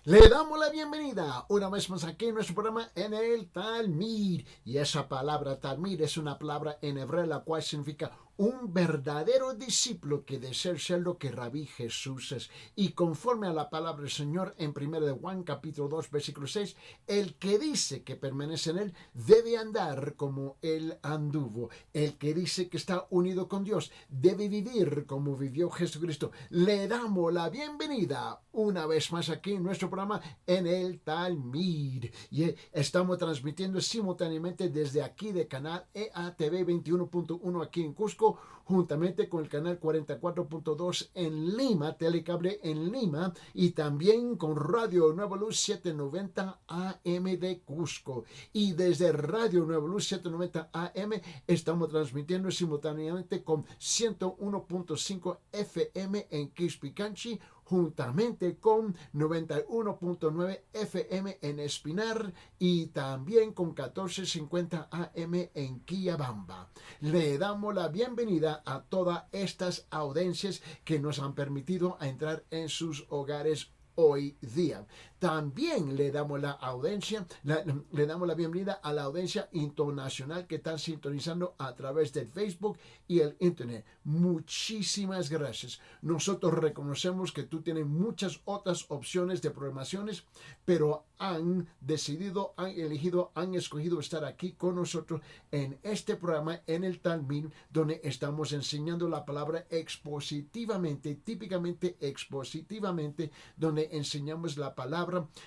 Le damos la bienvenida una vez más aquí en nuestro programa en el Talmud. Y esa palabra Talmud es una palabra en hebreo la cual significa un verdadero discípulo que desea ser lo que Rabí Jesús es. Y conforme a la palabra del Señor en 1 de Juan capítulo 2 versículo 6, el que dice que permanece en él debe andar como él anduvo. El que dice que está unido con Dios debe vivir como vivió Jesucristo. Le damos la bienvenida una vez más aquí en nuestro programa en el Talmud. Y estamos transmitiendo simultáneamente desde aquí de canal EATV 21.1 aquí en Cusco, juntamente con el canal 44.2 en Lima, Telecable en Lima, y también con Radio Nueva Luz 790 AM de Cusco. Y desde Radio Nueva Luz 790 AM estamos transmitiendo simultáneamente con 101.5 FM en Quispicanchi, juntamente con 91.9 FM en Espinar y también con 1450 AM en Quillabamba. Le damos la bienvenida a todas estas audiencias que nos han permitido entrar en sus hogares hoy día. También le damos le damos la bienvenida a la audiencia internacional que están sintonizando a través del Facebook y el Internet. Muchísimas gracias. Nosotros reconocemos que tú tienes muchas otras opciones de programaciones, pero han decidido, han elegido, han escogido estar aquí con nosotros en este programa, en el Talmud, donde estamos enseñando la palabra expositivamente, típicamente expositivamente, donde enseñamos la palabra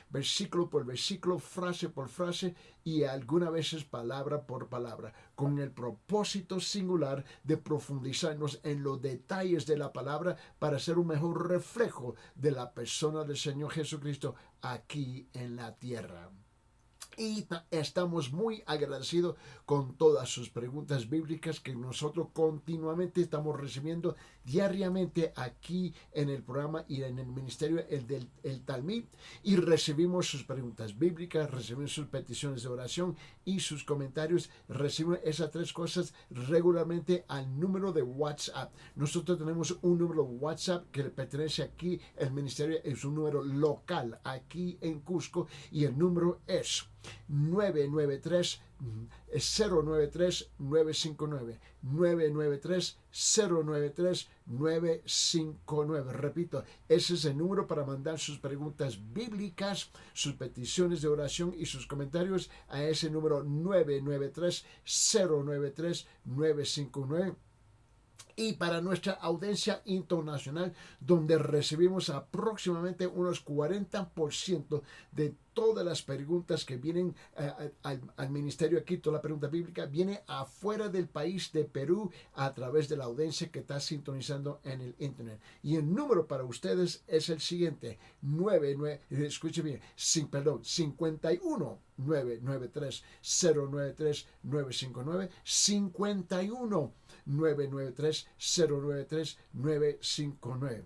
versículo por versículo, frase por frase y algunas veces palabra por palabra, con el propósito singular de profundizarnos en los detalles de la palabra para ser un mejor reflejo de la persona del Señor Jesucristo aquí en la tierra. Y estamos muy agradecidos con todas sus preguntas bíblicas que nosotros continuamente estamos recibiendo diariamente aquí en el programa y en el ministerio el Talmud, y recibimos sus preguntas bíblicas, recibimos sus peticiones de oración y sus comentarios. Recibimos esas tres cosas regularmente al número de WhatsApp. Nosotros tenemos un número de WhatsApp que le pertenece aquí, el ministerio es un número local aquí en Cusco, y el número es 993 093 959 993 093 959. Repito, ese es el número para mandar sus preguntas bíblicas, sus peticiones de oración y sus comentarios a ese número 993 093 959. Y para nuestra audiencia internacional, donde recibimos aproximadamente unos 40% de todas las preguntas que vienen al ministerio aquí, toda la pregunta bíblica viene afuera del país de Perú a través de la audiencia que está sintonizando en el Internet. Y el número para ustedes es el siguiente: 51 993 093 959 51 993 093 959.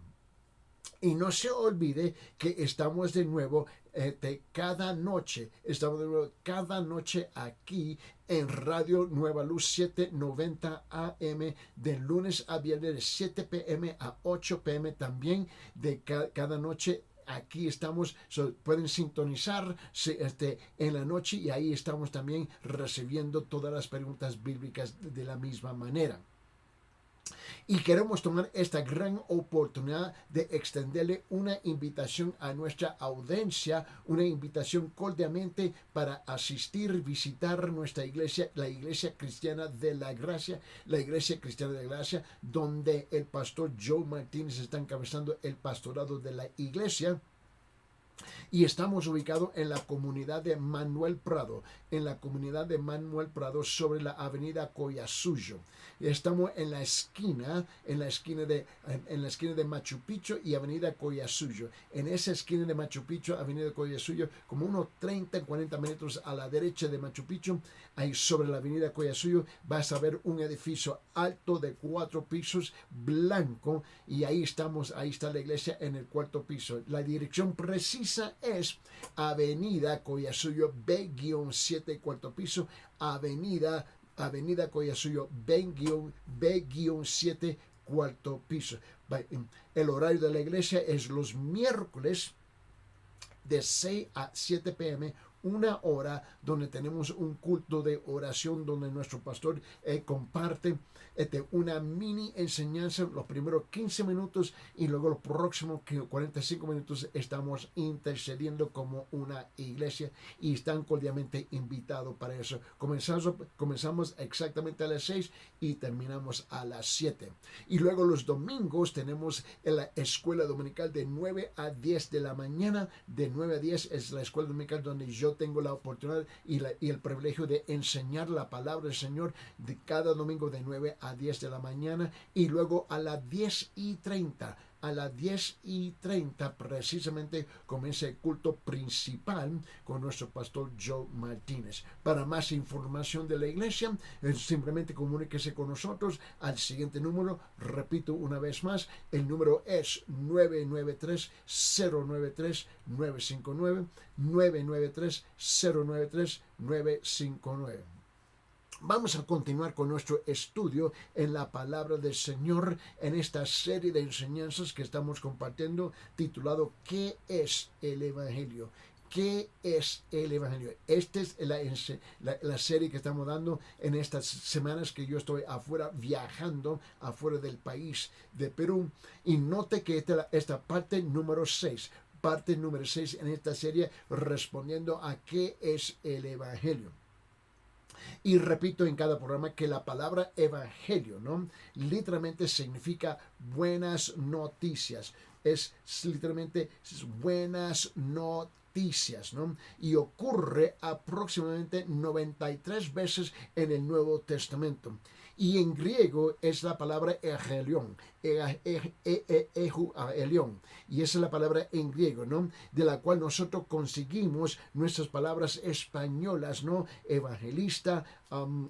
Y no se olvide que estamos de nuevo estamos de nuevo cada noche aquí en Radio Nueva Luz 790 AM, de lunes a viernes de 7 p.m. a 8 p.m. también de cada noche. Aquí estamos, pueden sintonizar en la noche, y ahí estamos también recibiendo todas las preguntas bíblicas de la misma manera. Y queremos tomar esta gran oportunidad de extenderle una invitación a nuestra audiencia, una invitación cordialmente para asistir, visitar nuestra iglesia, la Iglesia Cristiana de la Gracia, donde el pastor Joe Martínez está encabezando el pastorado de la iglesia. Y estamos ubicados en la comunidad de Manuel Prado, sobre la avenida Collasuyo. Estamos en la esquina de Machu Picchu y avenida Collasuyo. En esa esquina de Machu Picchu, avenida Collasuyo, como unos 40 metros a la derecha de Machu Picchu, ahí sobre la avenida Collasuyo, vas a ver un edificio alto de 4 pisos, blanco, y ahí está la iglesia en el 4º piso. La dirección precisa es Avenida Collasuyo B-7, 4º piso, Avenida Collasuyo B-7, 4º piso. El horario de la iglesia es los miércoles de 6 a 7 p.m., una hora donde tenemos un culto de oración donde nuestro pastor comparte una mini enseñanza los primeros 15 minutos y luego los próximos 45 minutos estamos intercediendo como una iglesia y están cordialmente invitados para eso. Comenzamos exactamente a las 6 y terminamos a las 7. Y luego los domingos tenemos la escuela dominical de 9 a 10 de la mañana. De 9 a 10 es la escuela dominical donde yo tengo la oportunidad y el privilegio de enseñar la palabra del Señor de cada domingo de 9 a 10 de la mañana y luego a las 10:30. A las 10:30 precisamente comienza el culto principal con nuestro pastor Joe Martínez. Para más información de la iglesia, simplemente comuníquese con nosotros al siguiente número. Repito una vez más, el número es 993-093-959, 993-093-959. Vamos a continuar con nuestro estudio en la palabra del Señor en esta serie de enseñanzas que estamos compartiendo titulado ¿Qué es el Evangelio? ¿Qué es el Evangelio? Esta es la serie que estamos dando en estas semanas que yo estoy afuera, viajando afuera del país de Perú. Y note que esta parte número 6. Parte número 6 en esta serie respondiendo a ¿qué es el Evangelio? Y repito en cada programa que la palabra evangelio, ¿no? Literalmente significa buenas noticias. Es literalmente buenas noticias, ¿no? Y ocurre aproximadamente 93 veces en el Nuevo Testamento. Y en griego es la palabra evangelion, y esa es la palabra en griego, ¿no? De la cual nosotros conseguimos nuestras palabras españolas, ¿no? Evangelista,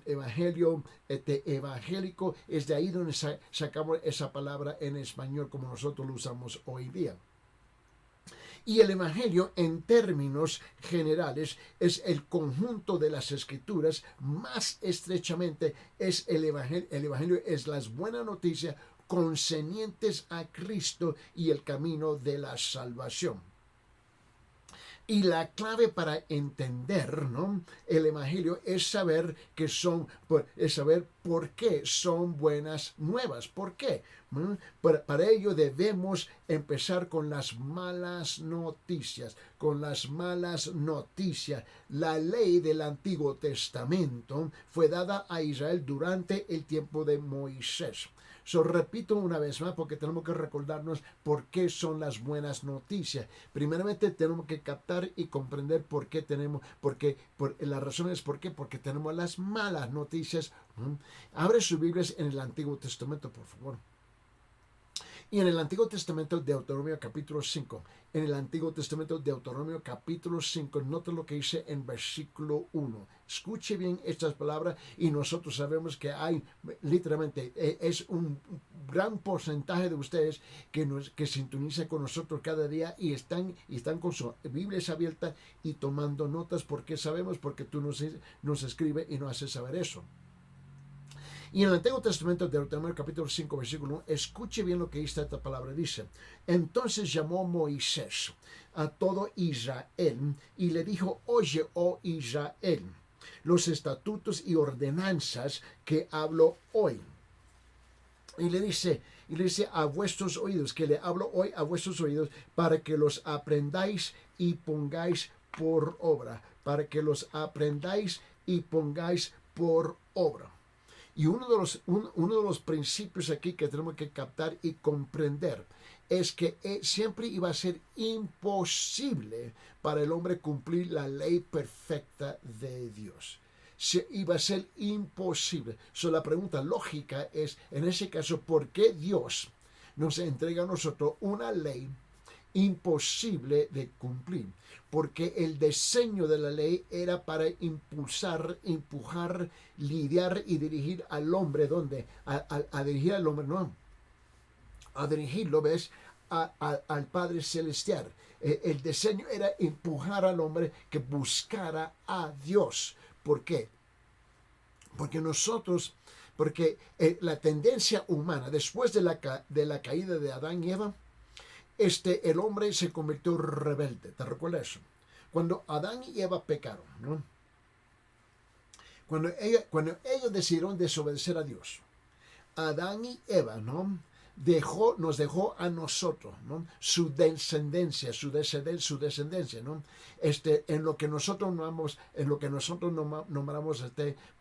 evangelio, evangélico, es de ahí donde sacamos esa palabra en español como nosotros lo usamos hoy día. Y el Evangelio, en términos generales, es el conjunto de las Escrituras. Más estrechamente es el Evangelio. El Evangelio es las buenas noticias concernientes a Cristo y el camino de la salvación. Y la clave para entender, ¿no?, el Evangelio es saber por qué son buenas nuevas. ¿Por qué? Para ello debemos empezar con las malas noticias. Con las malas noticias. La ley del Antiguo Testamento fue dada a Israel durante el tiempo de Moisés. Repito una vez más porque tenemos que recordarnos por qué son las buenas noticias. Primeramente tenemos que captar y comprender la razón es porque tenemos las malas noticias. Abre sus Biblias en el Antiguo Testamento, por favor. Y en el Antiguo Testamento, Deuteronomio capítulo 5. En el Antiguo Testamento, Deuteronomio capítulo 5. Nota lo que dice en versículo 1. Escuche bien estas palabras y nosotros sabemos que hay, literalmente, es un gran porcentaje de ustedes que sintonizan con nosotros cada día y están con sus Biblias abiertas y tomando notas porque sabemos, porque tú nos escribes y nos haces saber eso. Y en el Antiguo Testamento, de Deuteronomio capítulo 5, versículo 1, escuche bien lo que esta palabra dice. Entonces llamó Moisés a todo Israel y le dijo, oye, oh Israel, los estatutos y ordenanzas que hablo hoy. Y le dice a vuestros oídos, que le hablo hoy a vuestros oídos, para que los aprendáis y pongáis por obra. Para que los aprendáis y pongáis por obra. Y uno de los principios aquí que tenemos que captar y comprender es que siempre iba a ser imposible para el hombre cumplir la ley perfecta de Dios. Iba a ser imposible. La pregunta lógica es, en ese caso, ¿por qué Dios nos entrega a nosotros una ley imposible de cumplir? Porque el diseño de la ley era para empujar, lidiar y dirigir al hombre. ¿Dónde? A dirigir al hombre, no. A dirigirlo, ¿ves? Al Padre Celestial. El diseño era empujar al hombre que buscara a Dios. ¿Por qué? Porque la tendencia humana, después de la caída de Adán y Eva, el hombre se convirtió rebelde. ¿Te recuerdas eso? Cuando Adán y Eva pecaron, ¿no? Cuando ellos decidieron desobedecer a Dios, Adán y Eva, ¿no? Nos dejó a nosotros, ¿no? Su descendencia, ¿no? En lo que nosotros nombramos,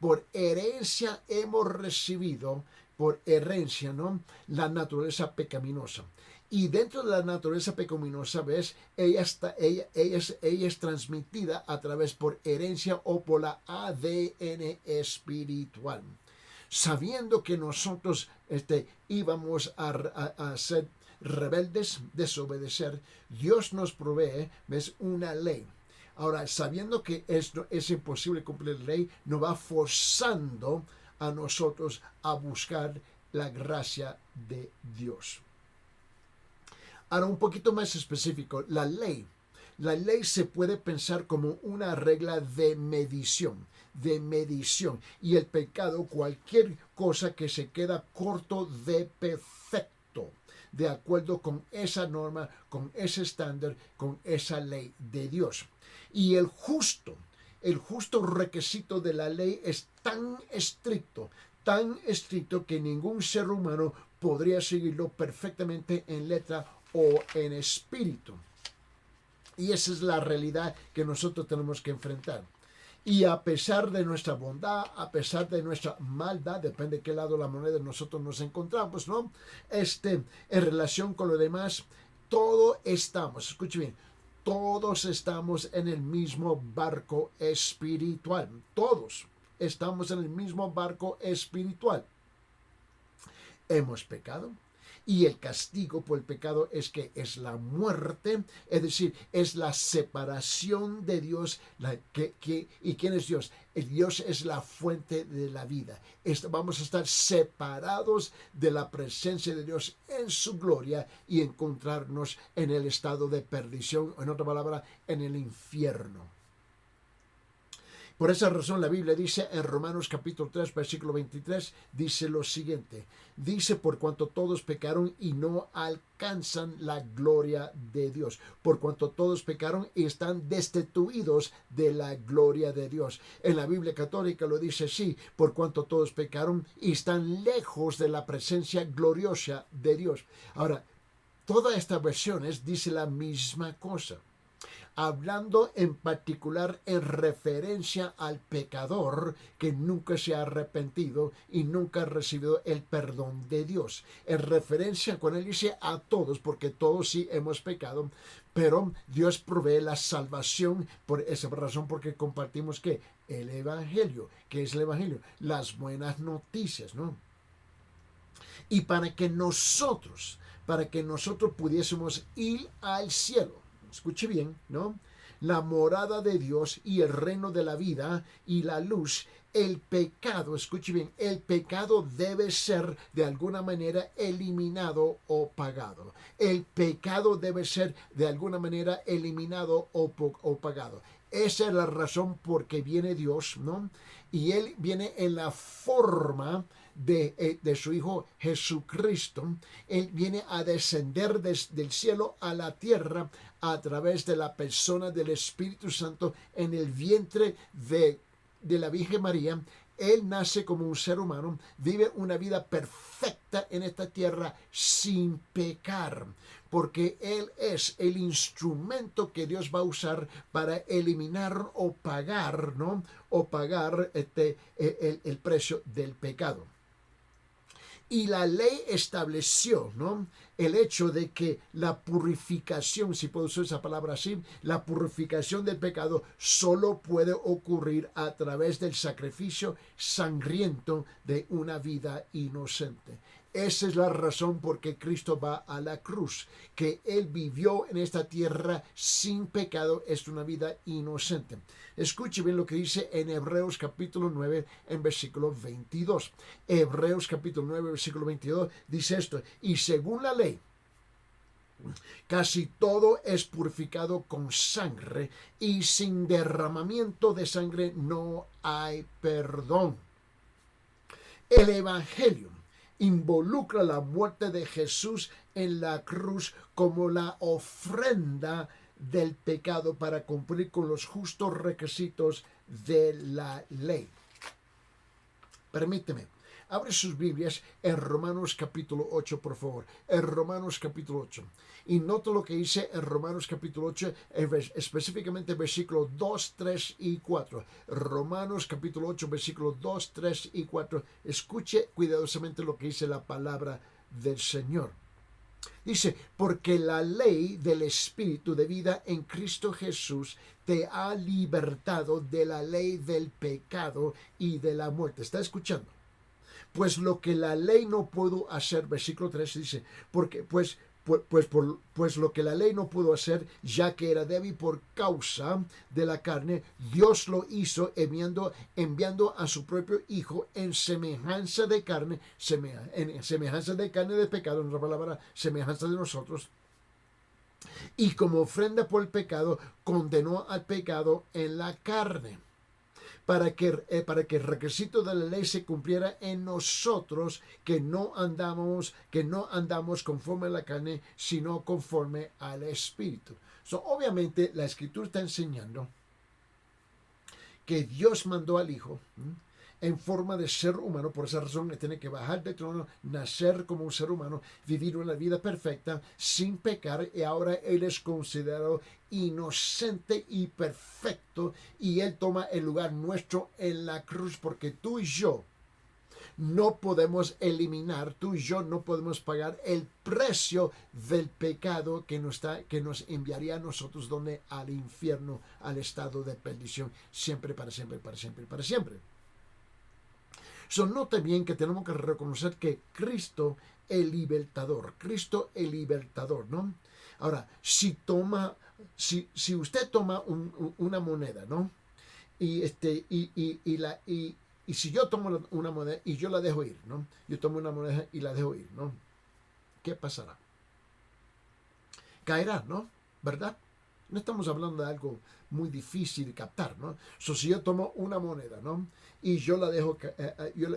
por herencia hemos recibido, por herencia, ¿no? La naturaleza pecaminosa. Y dentro de la naturaleza pecaminosa, ¿ves? Ella es transmitida a través por herencia o por la ADN espiritual. Sabiendo que nosotros íbamos a ser rebeldes, desobedecer, Dios nos provee, ¿ves? Una ley. Ahora, sabiendo que es imposible cumplir la ley, nos va forzando a nosotros a buscar la gracia de Dios. Ahora, un poquito más específico, la ley. La ley se puede pensar como una regla de medición. Y el pecado, cualquier cosa que se queda corto de perfecto, de acuerdo con esa norma, con ese estándar, con esa ley de Dios. Y el justo requisito de la ley es tan estricto que ningún ser humano podría seguirlo perfectamente en letra o en espíritu. Y esa es la realidad que nosotros tenemos que enfrentar. Y a pesar de nuestra bondad, a pesar de nuestra maldad, depende de qué lado de la moneda nosotros nos encontramos, ¿no? En relación con lo demás, escuche bien, todos estamos en el mismo barco espiritual. Todos estamos en el mismo barco espiritual. Hemos pecado. Y el castigo por el pecado es la muerte, es decir, es la separación de Dios. ¿Y quién es Dios? Dios es la fuente de la vida. Vamos a estar separados de la presencia de Dios en su gloria y encontrarnos en el estado de perdición, en otra palabra, en el infierno. Por esa razón la Biblia dice en Romanos capítulo 3, versículo 23, dice lo siguiente. Dice, por cuanto todos pecaron y no alcanzan la gloria de Dios. Por cuanto todos pecaron y están destituidos de la gloria de Dios. En la Biblia católica lo dice así, por cuanto todos pecaron y están lejos de la presencia gloriosa de Dios. Ahora, todas estas versiones dicen la misma cosa, hablando en particular en referencia al pecador que nunca se ha arrepentido y nunca ha recibido el perdón de Dios. En referencia, cuando él dice a todos, porque todos sí hemos pecado, pero Dios provee la salvación por esa razón, porque compartimos que el Evangelio, ¿qué es el Evangelio? Las buenas noticias, ¿no? Y para que nosotros pudiésemos ir al cielo, escuche bien, ¿no? La morada de Dios y el reino de la vida y la luz, el pecado, escuche bien, el pecado debe ser de alguna manera eliminado o pagado. El pecado debe ser de alguna manera eliminado o pagado. Esa es la razón por que viene Dios, ¿no? Y Él viene en la forma de su Hijo Jesucristo. Él viene a descender del cielo a la tierra a través de la persona del Espíritu Santo en el vientre de la Virgen María. Él nace como un ser humano, vive una vida perfecta en esta tierra sin pecar, porque Él es el instrumento que Dios va a usar para eliminar o pagar, ¿no? O pagar el precio del pecado. Y la ley estableció, ¿no?, el hecho de que la purificación, si puedo usar esa palabra así, la purificación del pecado solo puede ocurrir a través del sacrificio sangriento de una vida inocente. Esa es la razón por que Cristo va a la cruz, que Él vivió en esta tierra sin pecado, es una vida inocente. Escuche bien lo que dice en Hebreos capítulo 9, en versículo 22. Hebreos capítulo 9, versículo 22, dice esto: y según la ley, casi todo es purificado con sangre, y sin derramamiento de sangre no hay perdón. El Evangelio involucra la muerte de Jesús en la cruz como la ofrenda del pecado para cumplir con los justos requisitos de la ley. Permíteme. Abre sus Biblias en Romanos capítulo 8, por favor. En Romanos capítulo 8. Y nota lo que dice en Romanos capítulo 8, específicamente versículos 2, 3 y 4. Romanos capítulo 8, versículos 2, 3 y 4. Escuche cuidadosamente lo que dice la palabra del Señor. Dice, porque la ley del Espíritu de vida en Cristo Jesús te ha libertado de la ley del pecado y de la muerte. ¿Está escuchando? Pues lo que la ley no pudo hacer, versículo 3 dice, porque pues lo que la ley no pudo hacer, ya que era débil por causa de la carne, Dios lo hizo enviando a su propio Hijo en semejanza de carne, en semejanza de carne de pecado, en otra palabra, semejanza de nosotros. Y como ofrenda por el pecado, condenó al pecado en la carne, para que el requisito de la ley se cumpliera en nosotros, que no andamos conforme a la carne, sino conforme al Espíritu. Obviamente la Escritura está enseñando que Dios mandó al Hijo en forma de ser humano. Por esa razón tiene que bajar del trono, nacer como un ser humano, vivir una vida perfecta sin pecar, y ahora Él es considerado inocente y perfecto, y Él toma el lugar nuestro en la cruz, porque tú y yo no podemos eliminar, tú y yo no podemos pagar el precio del pecado que nos enviaría a nosotros donde, al infierno, al estado de perdición, siempre, para siempre, para siempre, para siempre. Note bien que tenemos que reconocer que Cristo el libertador, ¿no? Ahora, si usted toma una moneda, ¿no? Y si yo tomo una moneda y yo la dejo ir, ¿no? Yo tomo una moneda y la dejo ir, ¿no? ¿Qué pasará? Caerá, ¿no? ¿Verdad? No estamos hablando de algo muy difícil de captar, ¿no? Si yo tomo una moneda, ¿no? Y yo la dejo,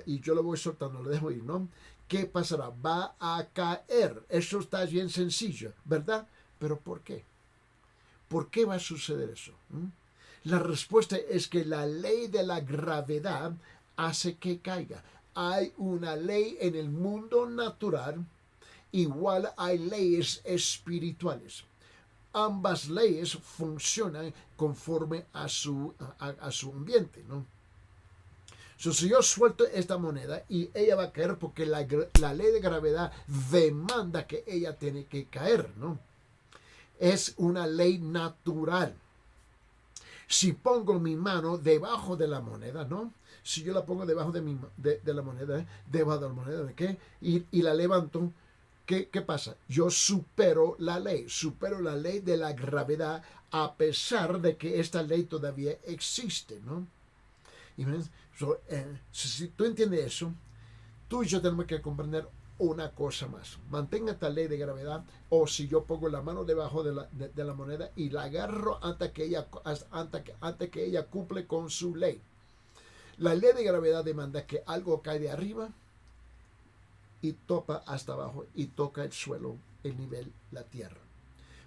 y yo la voy soltando, la dejo ir, ¿no? ¿Qué pasará? Va a caer. Eso está bien sencillo, ¿verdad? Pero ¿por qué? ¿Por qué va a suceder eso? La respuesta es que la ley de la gravedad hace que caiga. Hay una ley en el mundo natural, igual hay leyes espirituales. Ambas leyes funcionan conforme a su ambiente, ¿no? Si yo suelto esta moneda y ella va a caer porque la ley de gravedad demanda que ella tiene que caer, ¿no? Es una ley natural. Si pongo mi mano debajo de la moneda, ¿no? Si yo la pongo debajo de la moneda, debajo de la moneda, ¿de qué? Y la levanto, ¿qué pasa? Yo supero la ley de la gravedad, a pesar de que esta ley todavía existe, ¿no? Y si tú entiendes eso, tú y yo tenemos que comprender una cosa más. Mantenga esta ley de gravedad, o si yo pongo la mano debajo de la moneda y la agarro antes que ella cumple con su ley. La ley de gravedad demanda que algo cae de arriba y topa hasta abajo y toca el suelo, el nivel, la tierra.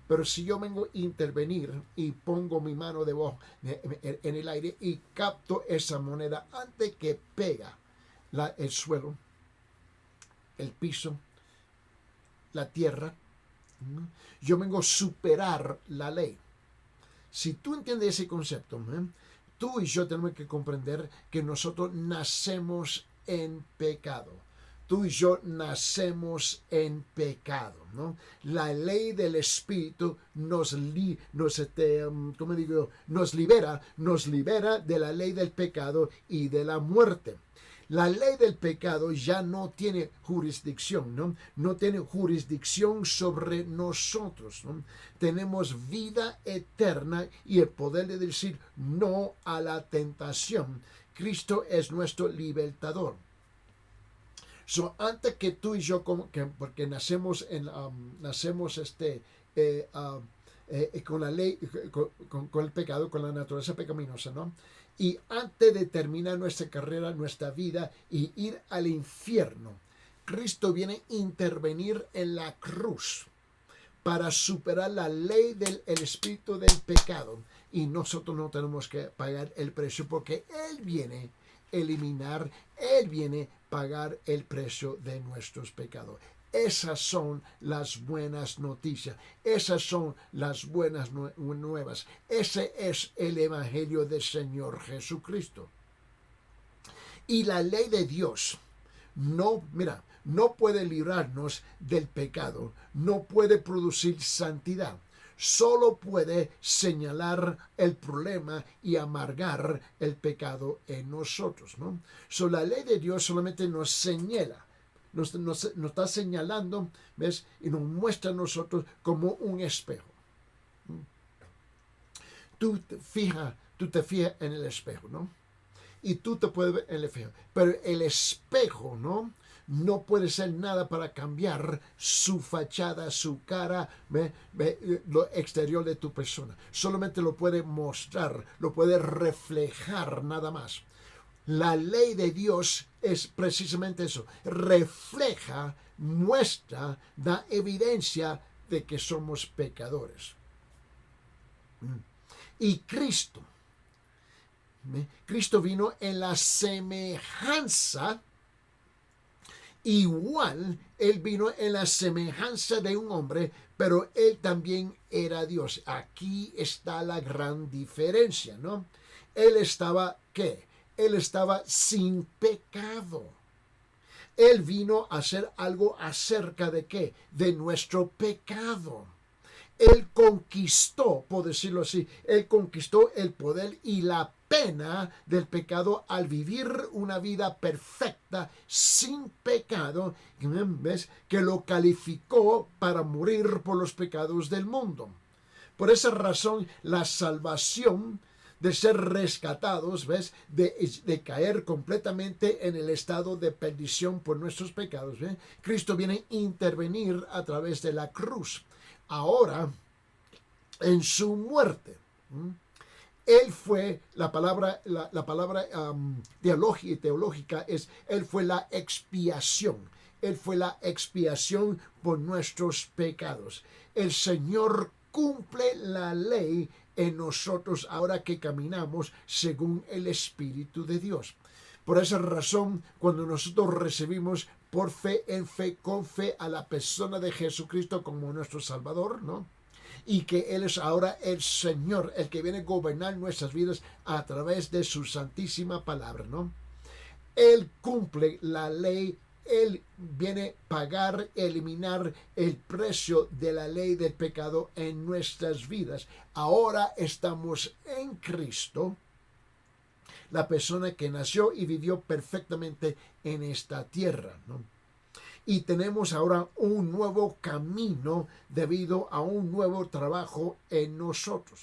Pero si yo vengo a intervenir y pongo mi mano debajo en el aire y capto esa moneda antes que pega el suelo, el piso, la tierra, yo vengo a superar la ley. Si tú entiendes ese concepto, tú y yo tenemos que comprender que nosotros nacemos en pecado. Tú y yo nacemos en pecado, ¿no? La ley del Espíritu nos libera de la ley del pecado y de la muerte. La ley del pecado ya no tiene jurisdicción, ¿no? No tiene jurisdicción sobre nosotros, ¿no? Tenemos vida eterna y el poder de decir no a la tentación. Cristo es nuestro libertador. Antes que tú y yo, porque nacemos con la ley, con el pecado, con la naturaleza pecaminosa, ¿no? Y antes de terminar nuestra carrera, nuestra vida y ir al infierno, Cristo viene a intervenir en la cruz para superar la ley del el espíritu del pecado. Y nosotros no tenemos que pagar el precio porque Él viene a eliminar, Él viene a pagar el precio de nuestros pecados. Esas son las buenas noticias. Esas son las buenas nuevas. Ese es el evangelio del Señor Jesucristo. Y la ley de Dios no puede librarnos del pecado, no puede producir santidad, solo puede señalar el problema y amargar el pecado en nosotros, ¿no? La ley de Dios solamente nos señala, nos está señalando, ¿ves? Y nos muestra a nosotros como un espejo. Tú te fijas en el espejo, ¿no? Y tú te puedes ver en el espejo. Pero el espejo, no puede ser nada para cambiar su fachada, su cara, lo exterior de tu persona. Solamente lo puede mostrar, lo puede reflejar nada más. La ley de Dios es precisamente eso. Refleja, muestra, da evidencia de que somos pecadores. Y Cristo vino en la semejanza, igual, Él vino en la semejanza de un hombre, pero Él también era Dios. Aquí está la gran diferencia, ¿no? Él estaba, ¿qué? Él estaba sin pecado. Él vino a hacer algo acerca de ¿qué? De nuestro pecado. Él conquistó, por decirlo así, Él conquistó el poder y la pena del pecado al vivir una vida perfecta, sin pecado, ¿ves? Que lo calificó para morir por los pecados del mundo. Por esa razón, la salvación de ser rescatados, ¿ves? De caer completamente en el estado de perdición por nuestros pecados, ¿ves? Cristo viene a intervenir a través de la cruz. Ahora, en su muerte, Él fue, la palabra teológica es, Él fue la expiación. Él fue la expiación por nuestros pecados. El Señor cumple la ley en nosotros ahora que caminamos según el Espíritu de Dios. Por esa razón, cuando nosotros recibimos por fe, con fe a la persona de Jesucristo como nuestro Salvador, ¿no? Y que Él es ahora el Señor, el que viene a gobernar nuestras vidas a través de su santísima palabra, ¿no? Él cumple la ley, Él viene a pagar, eliminar el precio de la ley del pecado en nuestras vidas. Ahora estamos en Cristo, la persona que nació y vivió perfectamente en esta tierra, ¿no? Y tenemos ahora un nuevo camino debido a un nuevo trabajo en nosotros.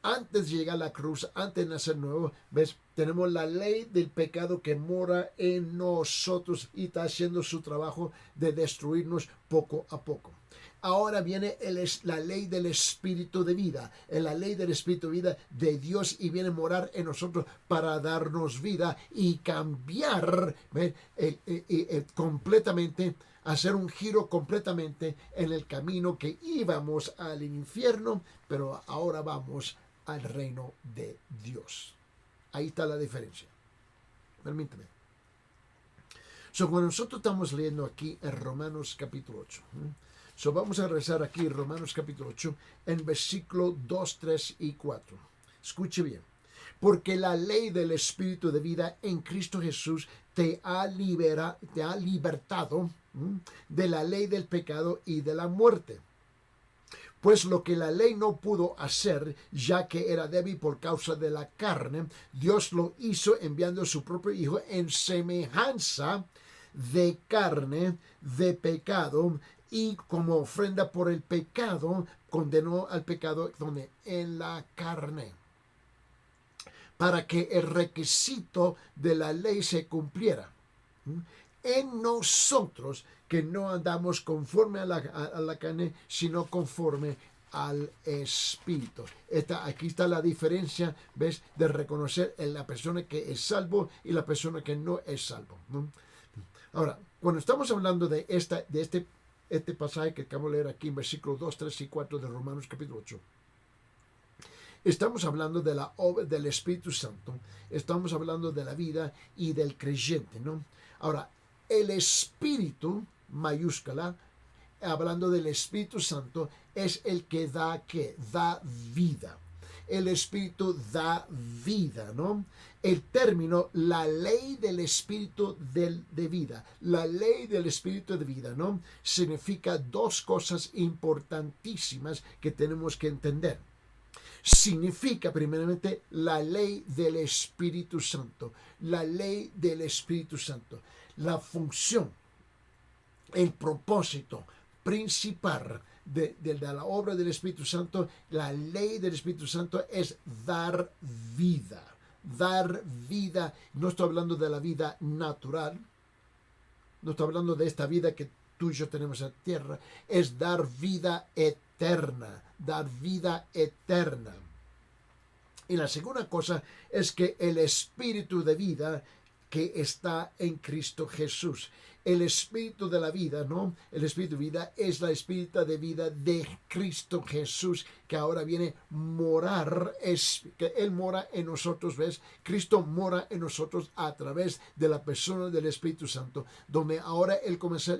Antes de llegar a la cruz, antes de nacer nuevo, ¿ves? Tenemos la ley del pecado que mora en nosotros y está haciendo su trabajo de destruirnos poco a poco. Ahora viene la ley del Espíritu de vida, la ley del Espíritu de vida de Dios y viene a morar en nosotros para darnos vida y cambiar completamente, hacer un giro completamente en el camino que íbamos al infierno, pero ahora vamos al reino de Dios. Ahí está la diferencia. Permíteme. Cuando nosotros estamos leyendo aquí en Romanos capítulo 8, vamos a regresar aquí en Romanos capítulo 8 en versículo 2, 3 y 4. Escuche bien. Porque la ley del Espíritu de vida en Cristo Jesús te ha libertado de la ley del pecado y de la muerte. Pues lo que la ley no pudo hacer, ya que era débil por causa de la carne, Dios lo hizo enviando a su propio Hijo en semejanza de carne, de pecado, y como ofrenda por el pecado, condenó al pecado en la carne, para que el requisito de la ley se cumpliera en nosotros, que no andamos conforme a la carne, sino conforme al Espíritu. Aquí está la diferencia, ¿ves? De reconocer en la persona que es salvo y la persona que no es salvo, ¿no? Ahora, cuando estamos hablando de este pasaje que acabo de leer aquí en versículos 2, 3 y 4 de Romanos capítulo 8, estamos hablando de la obra del Espíritu Santo, estamos hablando de la vida y del creyente, ¿no? Ahora, el Espíritu, mayúscula, hablando del Espíritu Santo, es el que da, ¿qué? Da vida. El Espíritu da vida, ¿no? El término, la ley del Espíritu de vida, la ley del Espíritu de vida, ¿no? Significa dos cosas importantísimas que tenemos que entender. Significa primeramente la ley del Espíritu Santo, la ley del Espíritu Santo, la función, el propósito principal de la obra del Espíritu Santo, la ley del Espíritu Santo es dar vida. Dar vida, no estoy hablando de la vida natural, no estoy hablando de esta vida que tú y yo tenemos en la tierra, es dar vida eterna, dar vida eterna. Y la segunda cosa es que el Espíritu de vida que está en Cristo Jesús. El Espíritu de la vida, ¿no? El Espíritu de vida es la Espíritu de vida de Cristo Jesús, que ahora viene a morar, que Él mora en nosotros, ¿ves? Cristo mora en nosotros a través de la persona del Espíritu Santo, donde ahora Él comienza a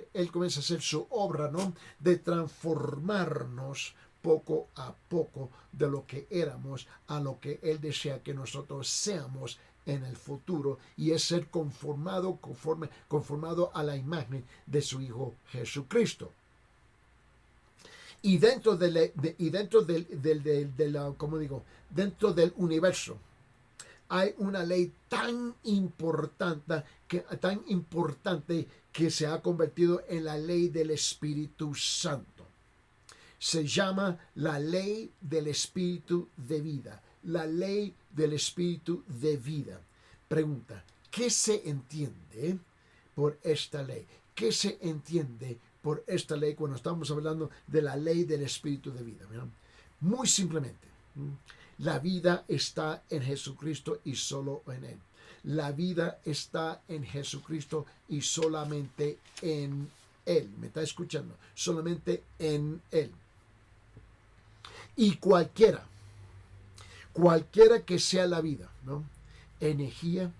hacer su obra, ¿no? De transformarnos poco a poco de lo que éramos a lo que Él desea que nosotros seamos en el futuro, y es ser conformado a la imagen de su Hijo Jesucristo. Y dentro dentro del universo hay una ley tan importante que se ha convertido en la ley del Espíritu Santo. Se llama la ley del Espíritu de vida. La ley del Espíritu de vida. Pregunta, ¿qué se entiende por esta ley? ¿Qué se entiende por esta ley cuando estamos hablando de la ley del Espíritu de vida? ¿Verdad? Muy simplemente, la vida está en Jesucristo y solo en Él. La vida está en Jesucristo y solamente en Él. ¿Me está escuchando? Solamente en Él. Y cualquiera que sea la vida, ¿no? Energía,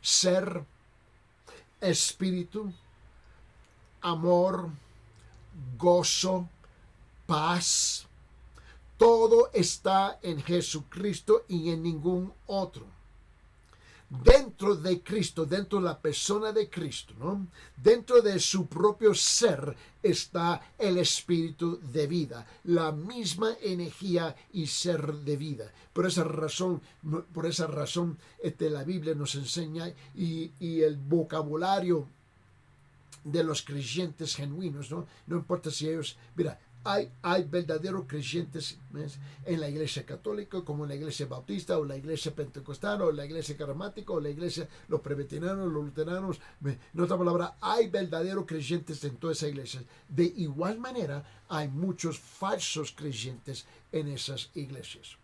ser, espíritu, amor, gozo, paz, todo está en Jesucristo y en ningún otro. Dentro de Cristo, dentro de la persona de Cristo, ¿no? Dentro de su propio ser está el Espíritu de vida, la misma energía y ser de vida. Por esa razón la Biblia nos enseña y el vocabulario de los creyentes genuinos, ¿no? No importa si ellos, mira, hay verdaderos creyentes, ¿ves? En la iglesia católica, como en la iglesia bautista, o la iglesia pentecostal, o la iglesia carismática, o la iglesia, los presbiterianos, los luteranos. En otra palabra, hay verdaderos creyentes en todas esas iglesias. De igual manera, hay muchos falsos creyentes en esas iglesias.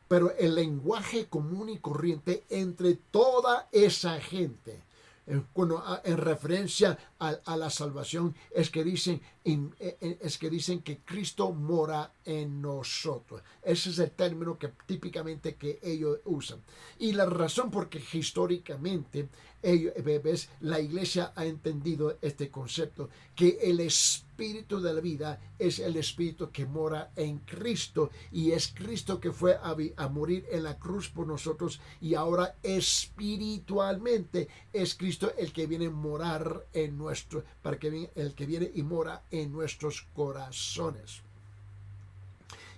Pero el lenguaje común y corriente entre toda esa gente, en referencia a la salvación, es que dicen que Cristo mora en nosotros. Ese es el término que típicamente que ellos usan. Y la razón por que históricamente la iglesia ha entendido este concepto, que el Espíritu de la vida es el Espíritu que mora en Cristo, y es Cristo que fue a morir en la cruz por nosotros, y ahora espiritualmente es Cristo el que viene a morar en el que viene y mora en nuestros corazones.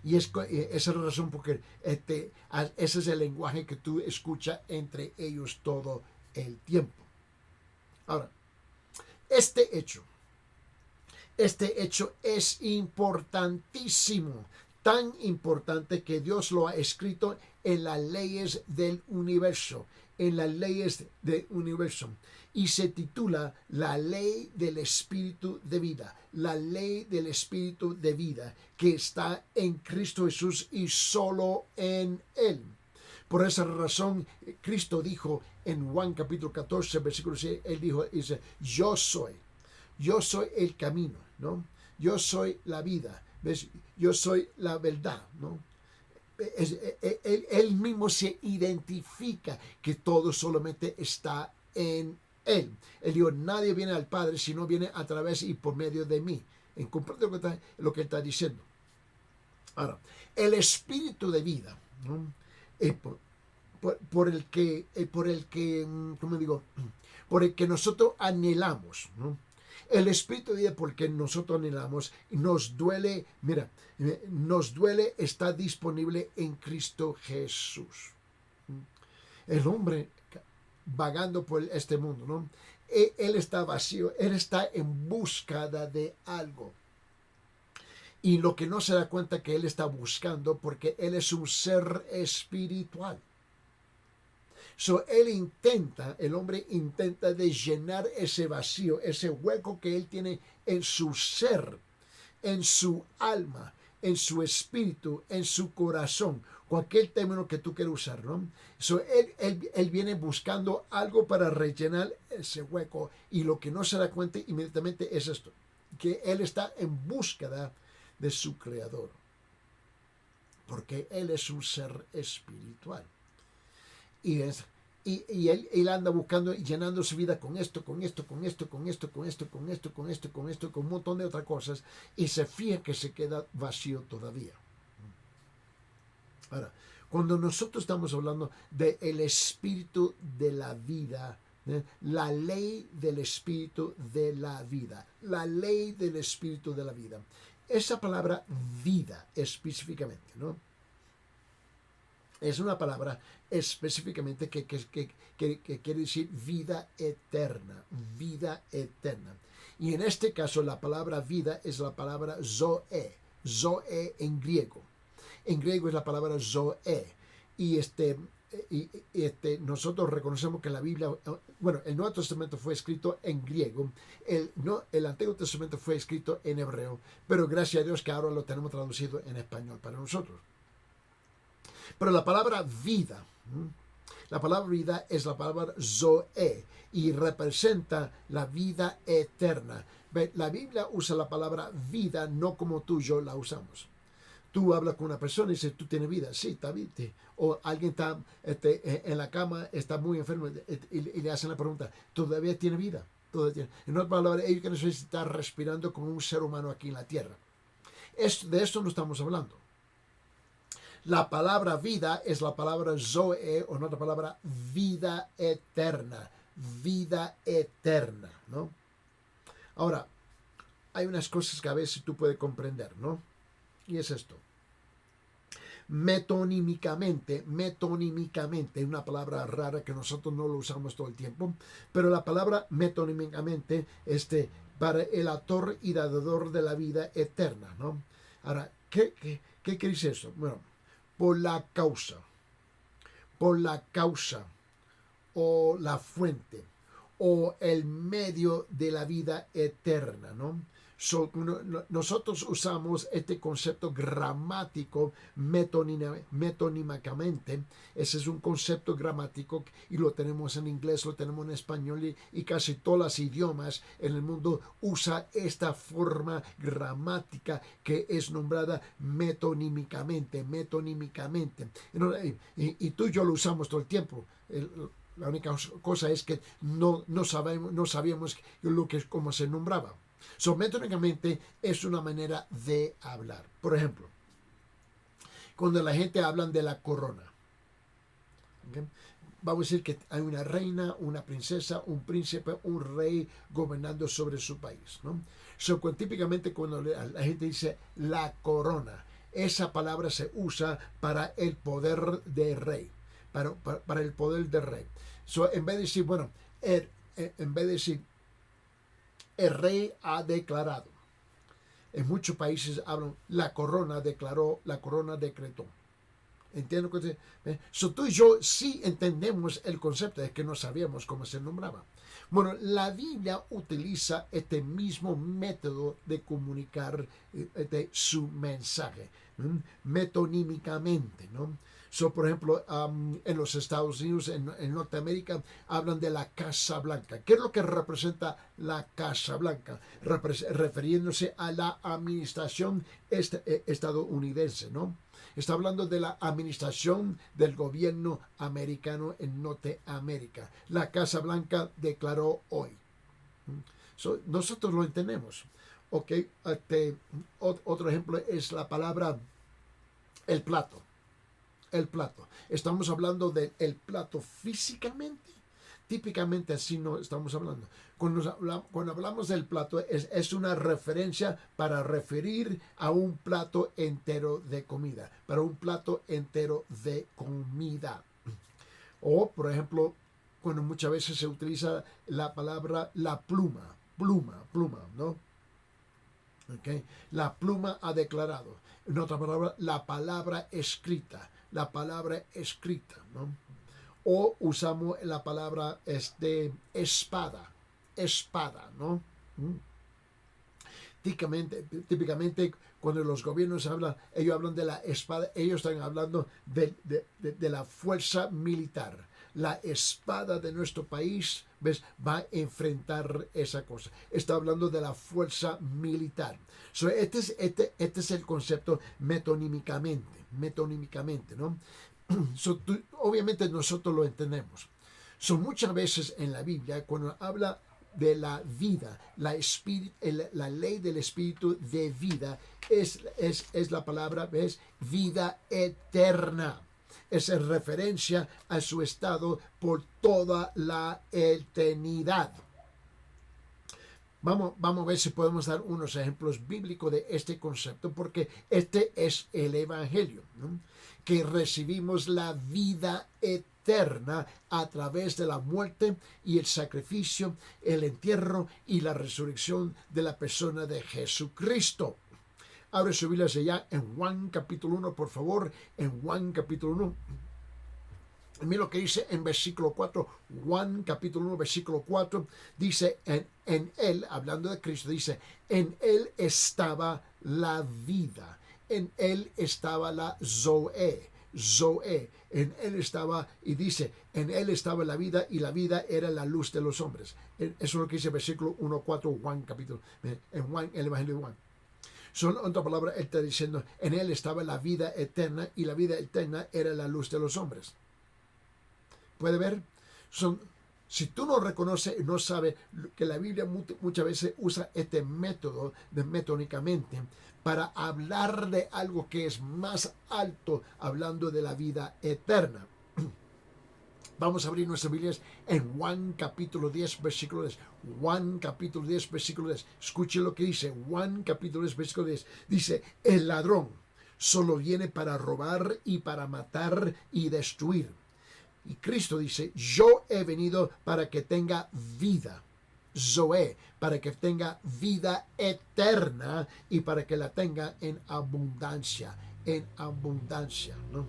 Y esa es la razón porque ese es el lenguaje que tú escuchas entre ellos todo el tiempo. Ahora, este hecho es importantísimo, tan importante que Dios lo ha escrito en las leyes del universo, y se titula la ley del Espíritu de vida, la ley del Espíritu de vida que está en Cristo Jesús y solo en Él. Por esa razón, Cristo dijo en Juan capítulo 14, versículo 6, Él dice, yo soy el camino, ¿no? Yo soy la vida, ¿ves? Yo soy la verdad, ¿no? Él mismo se identifica que todo solamente está en Él. Él dijo, nadie viene al Padre si no viene a través y por medio de mí. En comprende lo que está diciendo. Ahora, el espíritu de vida, ¿no? Por el que, ¿cómo digo? Por el que nosotros anhelamos, ¿no? El espíritu de vida por el que nosotros anhelamos nos duele, mira, nos duele, está disponible en Cristo Jesús. El hombre vagando por este mundo, ¿no? Él está vacío, él está en búsqueda de algo. Y lo que no se da cuenta que él está buscando porque él es un ser espiritual. El hombre intenta de llenar ese vacío, ese hueco que él tiene en su ser, en su alma, en su espíritu, en su corazón, cualquier término que tú quieras usar, ¿no? Él viene buscando algo para rellenar ese hueco y lo que no se da cuenta inmediatamente es esto, que él está en búsqueda de su creador, porque él es un ser espiritual. Y él anda buscando y llenando su vida con esto, con un montón de otras cosas, y se fía que se queda vacío todavía. Ahora, cuando nosotros estamos hablando del espíritu de la vida, la ley del espíritu de la vida, la ley del espíritu de la vida, esa palabra vida específicamente, ¿no? Es una palabra específicamente que quiere decir vida eterna, vida eterna. Y en este caso la palabra vida es la palabra zoe, zoe en griego. En griego es la palabra zoe. Y nosotros reconocemos que la Biblia, bueno, el Nuevo Testamento fue escrito en griego, el Antiguo Testamento fue escrito en hebreo, pero gracias a Dios que ahora lo tenemos traducido en español para nosotros. Pero la palabra vida es la palabra zoe y representa la vida eterna. La Biblia usa la palabra vida no como tú y yo la usamos. Tú hablas con una persona y dices, tú tienes vida. Sí, está bien. O alguien está en la cama, está muy enfermo y le hacen la pregunta, ¿todavía tiene vida? En otras palabras, ellos quieren estar respirando como un ser humano aquí en la tierra. De esto no estamos hablando. La palabra vida es la palabra zoe, o en otra palabra, vida eterna. Vida eterna, ¿no? Ahora, hay unas cosas que a veces tú puedes comprender, ¿no? Y es esto. Metonímicamente, es una palabra rara que nosotros no lo usamos todo el tiempo, pero la palabra metonímicamente, para el autor y dador de la vida eterna, ¿no? Ahora, ¿qué quiere decir eso? Bueno, por la causa, o la fuente, o el medio de la vida eterna, ¿no? Nosotros usamos este concepto gramático metonímicamente. Ese es un concepto gramático y lo tenemos en inglés, lo tenemos en español y casi todos los idiomas en el mundo usa esta forma gramática que es nombrada metonímicamente. Y tú y yo lo usamos todo el tiempo. La única cosa es que no sabíamos cómo se nombraba. Metonímicamente es una manera de hablar. Por ejemplo, cuando la gente habla de la corona, ¿okay? Vamos a decir que hay una reina, una princesa, un príncipe, un rey gobernando sobre su país, ¿no? Típicamente cuando la gente dice la corona, esa palabra se usa para el poder de rey, para el poder del rey. En vez de decir, bueno, en vez de decir el rey ha declarado. En muchos países hablan, la corona declaró, la corona decretó. ¿Entienden lo que tú y yo sí entendemos el concepto, es que no sabíamos cómo se nombraba. Bueno, la Biblia utiliza este mismo método de comunicar su mensaje, metonímicamente, ¿no? Por ejemplo, en los Estados Unidos, en Norteamérica, hablan de la Casa Blanca. ¿Qué es lo que representa la Casa Blanca? Refiriéndose a la administración estadounidense, ¿no? Está hablando de la administración del gobierno americano en Norteamérica. La Casa Blanca declaró hoy. Nosotros lo entendemos. Ok, otro ejemplo es la palabra el plato. El plato. Estamos hablando del plato físicamente. Típicamente así no estamos hablando. Cuando hablamos del plato es una referencia para referir a un plato entero de comida. Para un plato entero de comida. O, por ejemplo, cuando muchas veces se utiliza la palabra la pluma. Pluma, ¿no? Okay. La pluma ha declarado. En otra palabra, la palabra escrita, ¿no? O usamos la palabra espada, ¿no? Típicamente, cuando los gobiernos hablan, ellos hablan de la espada, ellos están hablando de la fuerza militar. La espada de nuestro país, ¿ves?, va a enfrentar esa cosa. Está hablando de la fuerza militar. Este es el concepto metonímicamente, ¿no? Obviamente nosotros lo entendemos. Muchas veces en la Biblia, cuando habla de la vida, la ley del espíritu de vida, es la palabra, ¿ves?, vida eterna. Es en referencia a su estado por toda la eternidad. Vamos a ver si podemos dar unos ejemplos bíblicos de este concepto, porque este es el Evangelio, ¿no? Que recibimos la vida eterna a través de la muerte y el sacrificio, el entierro y la resurrección de la persona de Jesucristo. Abre su Biblia allá en Juan capítulo 1, por favor, en Juan capítulo 1. Mira lo que dice en versículo 4, Juan capítulo 1, versículo 4, dice, en él, hablando de Cristo, dice, en él estaba la vida, en él estaba la Zoe, en él estaba, y dice, en él estaba la vida, y la vida era la luz de los hombres. Eso es lo que dice versículo 1, 4, Juan capítulo, en Juan, el Evangelio de Juan. Otra palabra, él está diciendo, en él estaba la vida eterna, y la vida eterna era la luz de los hombres. ¿Puede ver? Si tú no reconoces y no sabes que la Biblia muchas veces usa este método metónicamente para hablar de algo que es más alto, hablando de la vida eterna. Vamos a abrir nuestras Biblias en Juan capítulo 10, versículo 10. Juan capítulo 10, versículo 10. Escuche lo que dice. Juan capítulo 10, versículo 10. Dice, el ladrón solo viene para robar y para matar y destruir. Y Cristo dice, yo he venido para que tenga vida, Zoe, para que tenga vida eterna y para que la tenga en abundancia, ¿no?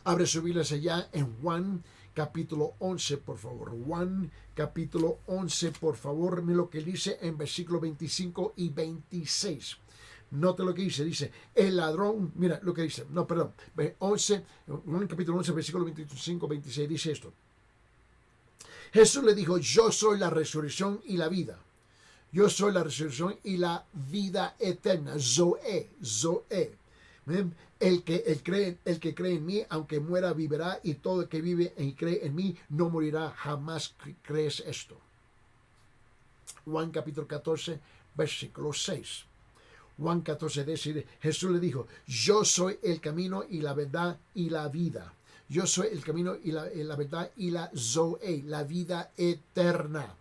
Abre su Biblia allá en Juan capítulo 11, por favor. Juan capítulo 11, por favor, mira lo que dice en versículo 25 y 26. Note lo que dice, el ladrón, mira lo que dice, no, perdón, 11, Juan capítulo 11, versículo 25, 26, dice esto. Jesús le dijo, yo soy la resurrección y la vida. Yo soy la resurrección y la vida eterna, Zoe. El que cree en mí, aunque muera, vivirá, y todo el que vive y cree en mí no morirá jamás. ¿Crees esto? Juan capítulo 14, versículo 6. Juan 14, decir, Jesús le dijo, yo soy el camino y la verdad y la vida. Yo soy el camino y la verdad y la Zoe, la vida eterna.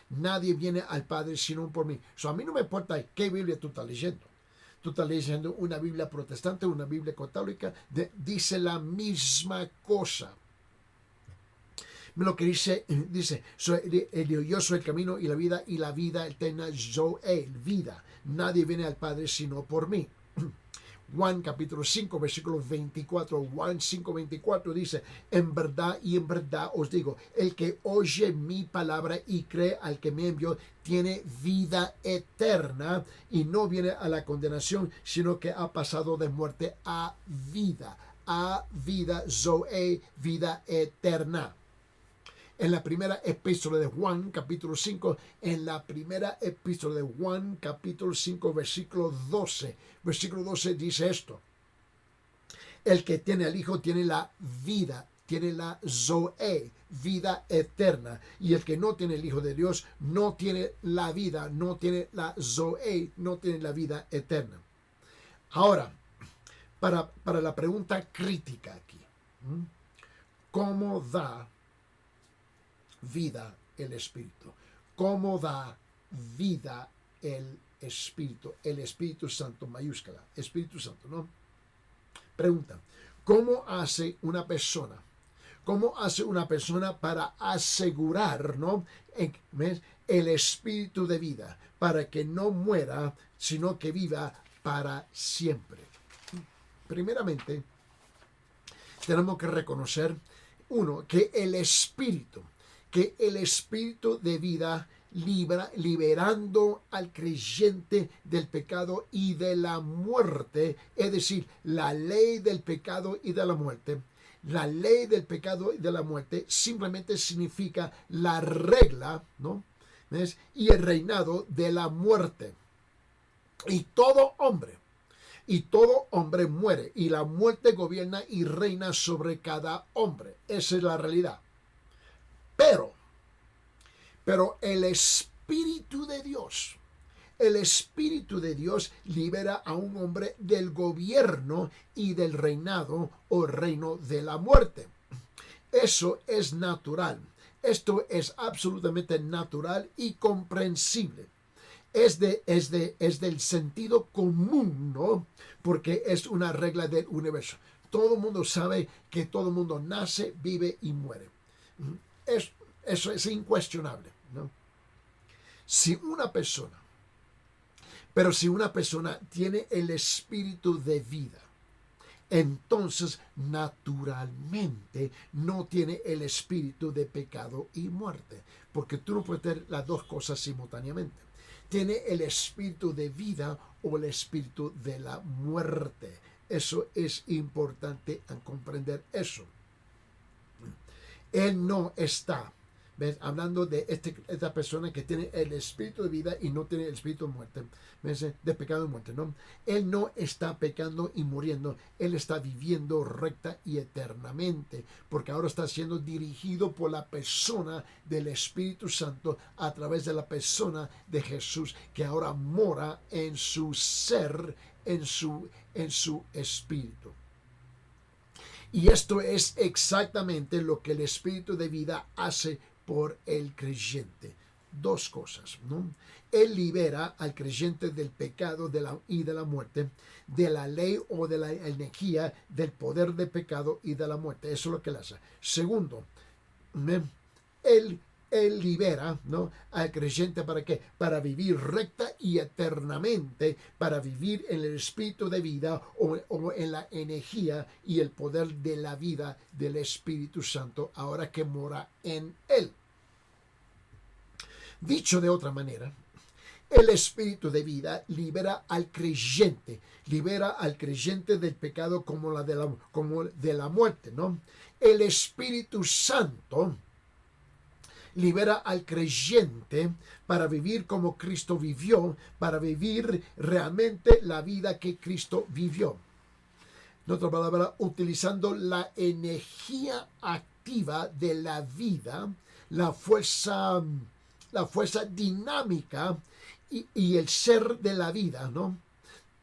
Nadie viene al Padre sino por mí. A mí no me importa qué Biblia tú estás leyendo. Tú estás leyendo una Biblia protestante, una Biblia católica, dice la misma cosa. Lo que dice, yo soy el camino y la vida eterna, Zoe, vida. Nadie viene al Padre sino por mí. Juan capítulo 5, versículo 24. Juan 5, 24 dice, en verdad y en verdad os digo, el que oye mi palabra y cree al que me envió, tiene vida eterna y no viene a la condenación, sino que ha pasado de muerte a vida. a vida, zoe, vida eterna. En la primera epístola de Juan, capítulo 5, en la primera epístola de Juan, capítulo 5, versículo 12. Versículo 12 dice esto: el que tiene al Hijo tiene la vida, tiene la zoe, vida eterna. Y el que no tiene el Hijo de Dios no tiene la vida, no tiene la zoe, no tiene la vida eterna. Ahora, para la pregunta crítica aquí, ¿cómo da vida el Espíritu? ¿Cómo da vida el Espíritu? El Espíritu Santo, mayúscula, Espíritu Santo, ¿no? Pregunta: ¿cómo hace una persona? ¿Cómo hace una persona para asegurar, ¿no?, el espíritu de vida, para que no muera, sino que viva para siempre? Primeramente, tenemos que reconocer, uno, que el espíritu de vida liberando al creyente del pecado y de la muerte, es decir, la ley del pecado y de la muerte. La ley del pecado y de la muerte simplemente significa la regla, ¿no?, ¿ves?, y el reinado de la muerte. Y todo hombre muere, y la muerte gobierna y reina sobre cada hombre. Esa es la realidad. Pero el Espíritu de Dios libera a un hombre del gobierno y del reinado o reino de la muerte. Eso es natural. Esto es absolutamente natural y comprensible. Es del sentido común, ¿no?, porque es una regla del universo. Todo el mundo sabe que todo el mundo nace, vive y muere. Eso es incuestionable, ¿no? Si una persona tiene el espíritu de vida, entonces naturalmente no tiene el espíritu de pecado y muerte, porque tú no puedes tener las dos cosas simultáneamente. Tiene el espíritu de vida o el espíritu de la muerte. Eso es importante comprender eso. Él no está, ¿ves?, hablando de esta persona que tiene el espíritu de vida y no tiene el espíritu de muerte, ¿ves?, de pecado y muerte, ¿no? Él no está pecando y muriendo. Él está viviendo recta y eternamente, porque ahora está siendo dirigido por la persona del Espíritu Santo a través de la persona de Jesús, que ahora mora en su ser, en su espíritu. Y esto es exactamente lo que el espíritu de vida hace por el creyente. Dos cosas, ¿no? Él libera al creyente del pecado y de la muerte, de la ley o de la energía del poder de pecado y de la muerte. Eso es lo que él hace. Segundo, él libera, ¿no?, al creyente, ¿para qué? Para vivir recta y eternamente, para vivir en el espíritu de vida o en la energía y el poder de la vida del Espíritu Santo, ahora que mora en él. Dicho de otra manera, el espíritu de vida libera al creyente del pecado como de la muerte, ¿no? El Espíritu Santo libera al creyente para vivir como Cristo vivió, para vivir realmente la vida que Cristo vivió. En otra palabra, utilizando la energía activa de la vida, la fuerza dinámica y el ser de la vida, ¿no?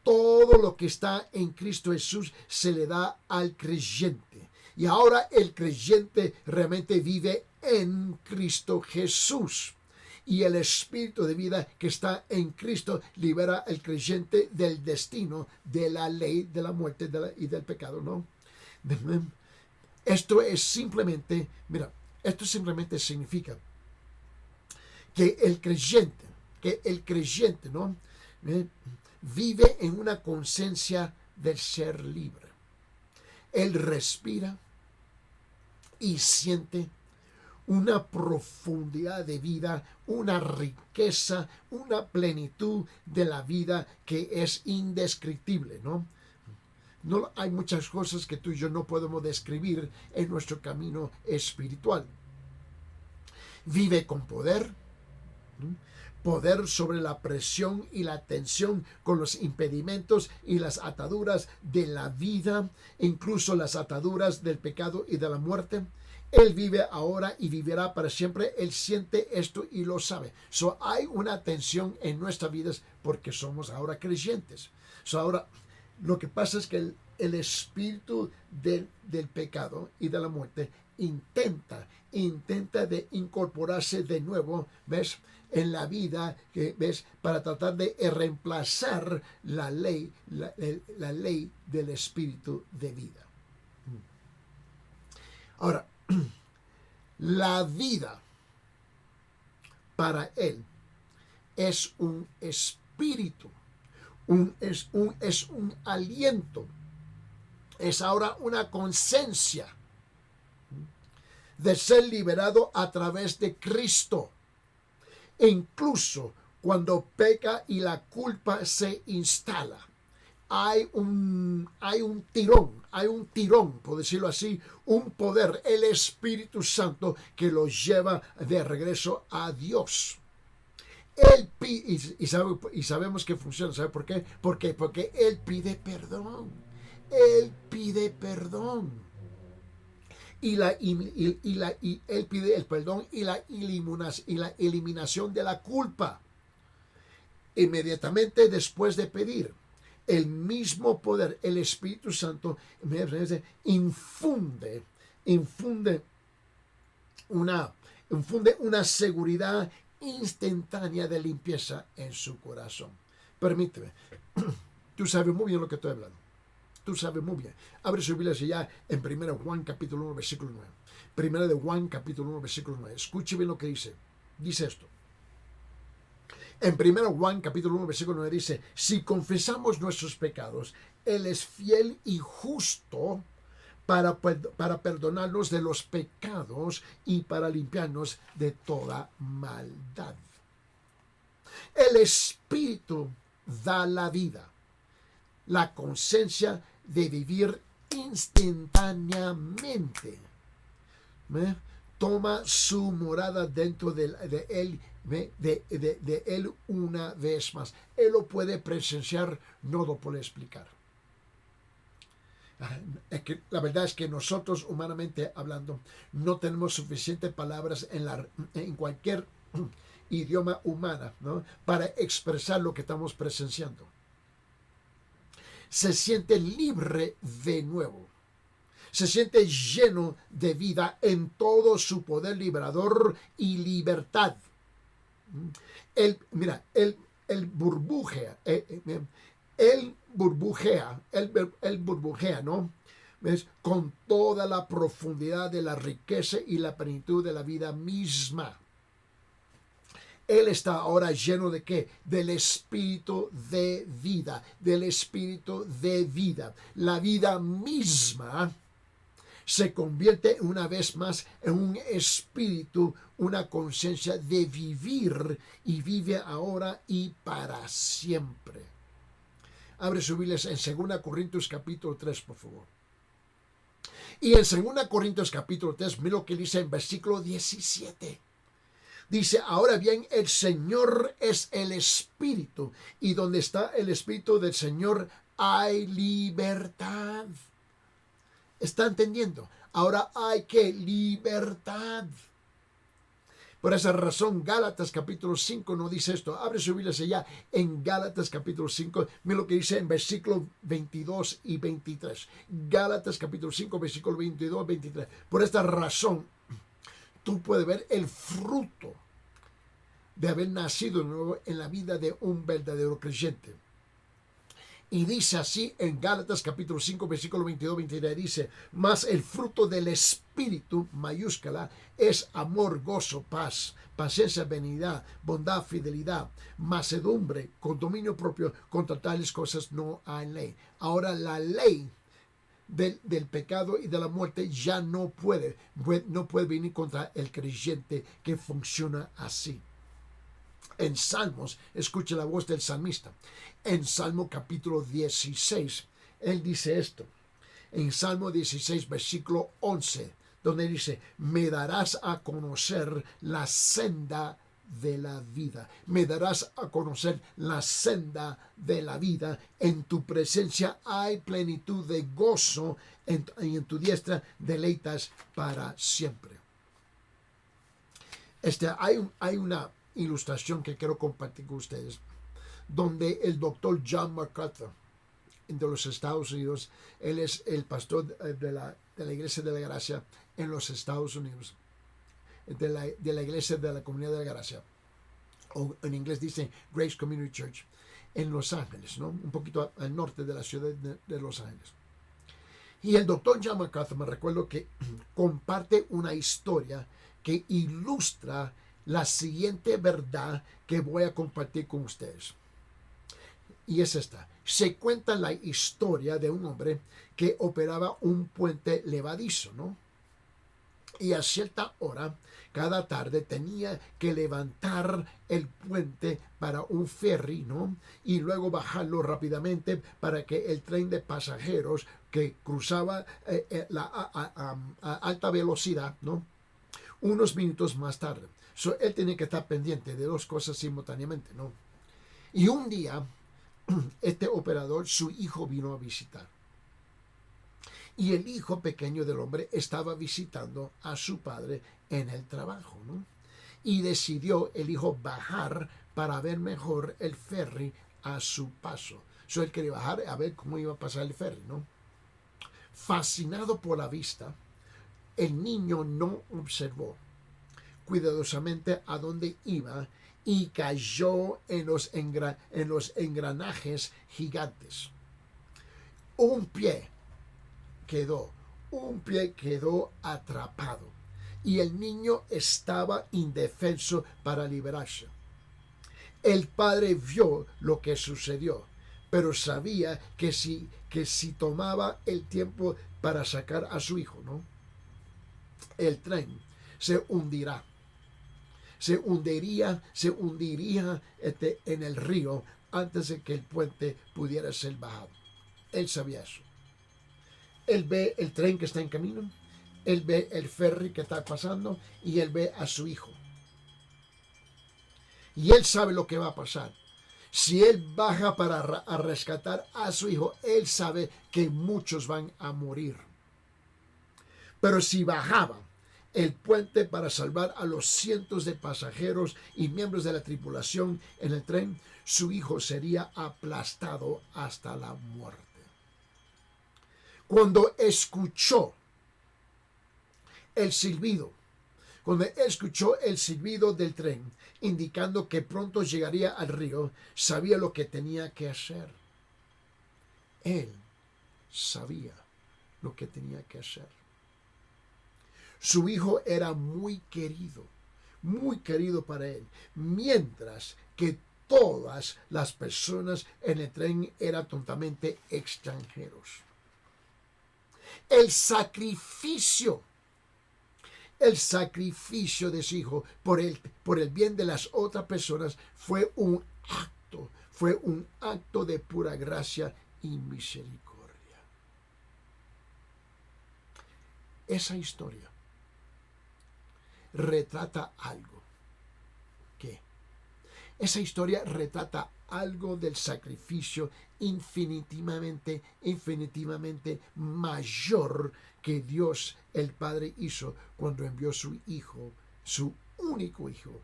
Todo lo que está en Cristo Jesús se le da al creyente. Y ahora el creyente realmente vive en Cristo Jesús. Y el espíritu de vida que está en Cristo libera al creyente del destino, de la ley, de la muerte y del pecado, ¿no? Esto simplemente significa que el creyente, ¿no?, vive en una conciencia del ser libre. Él respira y siente una profundidad de vida, una riqueza, una plenitud de la vida que es indescriptible, ¿no? No hay muchas cosas que tú y yo no podemos describir en nuestro camino espiritual. Vive con poder, poder sobre la presión y la tensión con los impedimentos y las ataduras de la vida, incluso las ataduras del pecado y de la muerte. Él vive ahora y vivirá para siempre. Él siente esto y lo sabe. Hay una tensión en nuestras vidas porque somos ahora creyentes. Ahora, lo que pasa es que el espíritu del pecado y de la muerte intenta de incorporarse de nuevo, ¿ves?, en la vida, ¿ves?, para tratar de reemplazar la ley del espíritu de vida. Ahora, la vida para él es un espíritu, es un aliento, es ahora una conciencia de ser liberado a través de Cristo. E incluso cuando peca y la culpa se instala, hay un tirón, por decirlo así, un poder, el Espíritu Santo que lo lleva de regreso a Dios. Él pide, y sabemos que funciona. ¿Sabe por qué? Porque Él pide perdón. Él pide perdón. Y Él pide el perdón y la eliminación de la culpa. Inmediatamente después de pedir, el mismo poder, el Espíritu Santo, infunde una seguridad instantánea de limpieza en su corazón. Permíteme, tú sabes muy bien lo que estoy hablando. Tú sabes muy bien. Abre su Biblia ya en 1 Juan capítulo 1, versículo 9. 1 de Juan capítulo 1, versículo 9. Escuche bien lo que dice. Dice esto. En 1 Juan capítulo 1, versículo 9 dice: si confesamos nuestros pecados, Él es fiel y justo para perdonarnos de los pecados y para limpiarnos de toda maldad. El Espíritu da la vida, la conciencia de vivir instantáneamente. Toma su morada dentro de él, de él una vez más. Él lo puede presenciar, no lo puede explicar. La verdad es que nosotros, humanamente hablando, no tenemos suficientes palabras en cualquier idioma humana, ¿no?, para expresar lo que estamos presenciando. Se siente libre de nuevo. Se siente lleno de vida en todo su poder liberador y libertad. Él burbujea, ¿no?, ¿ves?, con toda la profundidad de la riqueza y la plenitud de la vida misma. Él está ahora lleno ¿de qué? Del espíritu de vida, del espíritu de vida. La vida misma se convierte una vez más en un espíritu, una conciencia de vivir, y vive ahora y para siempre. Abre su Biblia en 2 Corintios capítulo 3, por favor. Y en 2 Corintios capítulo 3, mira lo que dice en versículo 17. Dice: ahora bien, el Señor es el Espíritu, y donde está el Espíritu del Señor hay libertad. ¿Está entendiendo? Ahora hay que libertad. Por esa razón, Gálatas capítulo 5 no dice esto. Abre su Biblia allá en Gálatas capítulo 5. Mira lo que dice en versículos 22 y 23. Gálatas capítulo 5, versículos 22 y 23. Por esta razón, tú puedes ver el fruto de haber nacido de nuevo en la vida de un verdadero creyente. Y dice así en Gálatas capítulo 5, versículo 22-23, dice: mas el fruto del Espíritu, mayúscula, es amor, gozo, paz, paciencia, benignidad, bondad, fidelidad, mansedumbre, con dominio propio. Contra tales cosas no hay ley. Ahora la ley del pecado y de la muerte ya no puede venir contra el creyente que funciona así. En Salmos, escuche la voz del salmista. En Salmo capítulo 16, Él dice esto en Salmo 16, versículo 11, donde dice, me darás a conocer la senda de la vida. Me darás a conocer la senda de la vida. En tu presencia hay plenitud de gozo y en tu diestra deleitas para siempre. Hay una ilustración que quiero compartir con ustedes, donde el doctor John MacArthur de los Estados Unidos, él es el pastor de la Iglesia de la Gracia en los Estados Unidos, de la Iglesia de la Comunidad de la Gracia, o en inglés dice Grace Community Church, en Los Ángeles, ¿no? Un poquito al norte de la ciudad de Los Ángeles. Y el doctor John MacArthur, me recuerdo que comparte una historia que ilustra la siguiente verdad que voy a compartir con ustedes. Y es esta. Se cuenta la historia de un hombre que operaba un puente levadizo, ¿no? Y a cierta hora, cada tarde, tenía que levantar el puente para un ferry, ¿no? Y luego bajarlo rápidamente para que el tren de pasajeros que cruzaba a alta velocidad, ¿no? Unos minutos más tarde. Él tenía que estar pendiente de dos cosas simultáneamente, ¿no? Y un día, este operador, su hijo vino a visitar. Y el hijo pequeño del hombre estaba visitando a su padre en el trabajo, ¿no? Y decidió el hijo bajar para ver mejor el ferry a su paso. Él quería bajar a ver cómo iba a pasar el ferry, ¿no? Fascinado por la vista, el niño no observó cuidadosamente a dónde iba y cayó en los engranajes gigantes. Un pie quedó atrapado y el niño estaba indefenso para liberarse. El padre vio lo que sucedió, pero sabía que si tomaba el tiempo para sacar a su hijo, ¿no? El tren se hundiría en el río antes de que el puente pudiera ser bajado. Él sabía eso. Él ve el tren que está en camino, él ve el ferry que está pasando y él ve a su hijo. Y él sabe lo que va a pasar. Si él baja para rescatar a su hijo, él sabe que muchos van a morir. Pero si bajaba el puente para salvar a los cientos de pasajeros y miembros de la tripulación en el tren, su hijo sería aplastado hasta la muerte. Cuando escuchó el silbido del tren, indicando que pronto llegaría al río, sabía lo que tenía que hacer. Él sabía lo que tenía que hacer. Su hijo era muy querido para él, mientras que todas las personas en el tren eran totalmente extranjeros. El sacrificio de su hijo por el bien de las otras personas fue un acto de pura gracia y misericordia. Esa historia retrata algo. ¿Qué? Esa historia retrata algo del sacrificio infinitivamente mayor que Dios el Padre hizo cuando envió su hijo, su único hijo,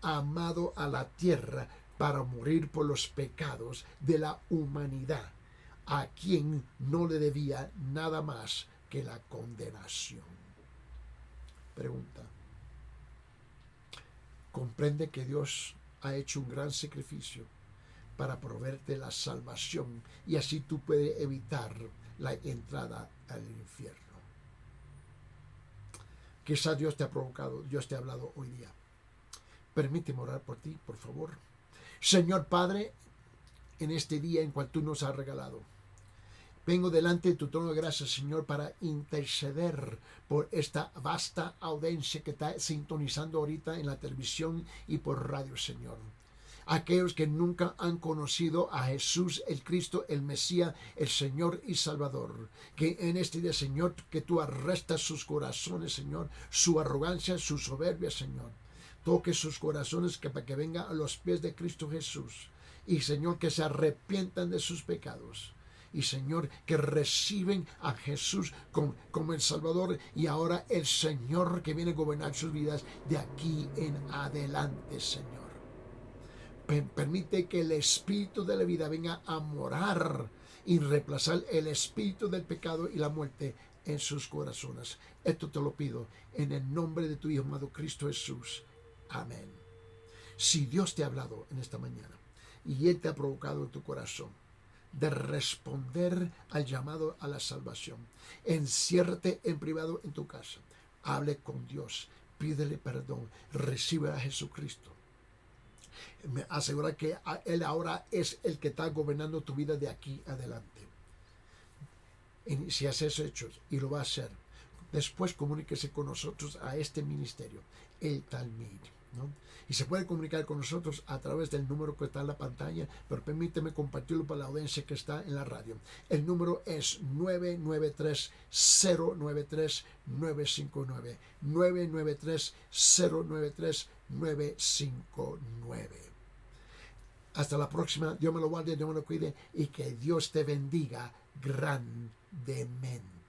amado a la tierra para morir por los pecados de la humanidad, a quien no le debía nada más que la condenación. Pregunta: ¿comprende que Dios ha hecho un gran sacrificio para proveerte la salvación y así tú puedes evitar la entrada al infierno? Quizá Dios te ha provocado, Dios te ha hablado hoy día. Permíteme orar por ti, por favor. Señor Padre, en este día en cual tú nos has regalado, vengo delante de tu trono de gracia, Señor, para interceder por esta vasta audiencia que está sintonizando ahorita en la televisión y por radio, Señor. aquellos que nunca han conocido a Jesús, el Cristo, el Mesías, el Señor y Salvador. Que en este día, Señor, que tú arrestas sus corazones, Señor, su arrogancia, su soberbia, Señor. Toque sus corazones para que vengan a los pies de Cristo Jesús. Y, Señor, que se arrepientan de sus pecados. Y, Señor, que reciben a Jesús como el Salvador y ahora el Señor que viene a gobernar sus vidas de aquí en adelante, Señor. Permite que el espíritu de la vida venga a morar y reemplazar el espíritu del pecado y la muerte en sus corazones. Esto te lo pido en el nombre de tu Hijo amado Cristo Jesús. Amén. Si Dios te ha hablado en esta mañana y Él te ha provocado en tu corazón de responder al llamado a la salvación, enciérrate en privado en tu casa, hable con Dios, pídele perdón, recibe a Jesucristo. Me asegura que Él ahora es el que está gobernando tu vida de aquí adelante. Y si haces hechos, y lo va a hacer, después comuníquese con nosotros a este ministerio, el Talmid, ¿no? Y se puede comunicar con nosotros a través del número que está en la pantalla, pero permíteme compartirlo para la audiencia que está en la radio. El número es 993-093-959. 993-093-959. Hasta la próxima. Dios me lo guarde, Dios me lo cuide y que Dios te bendiga grandemente.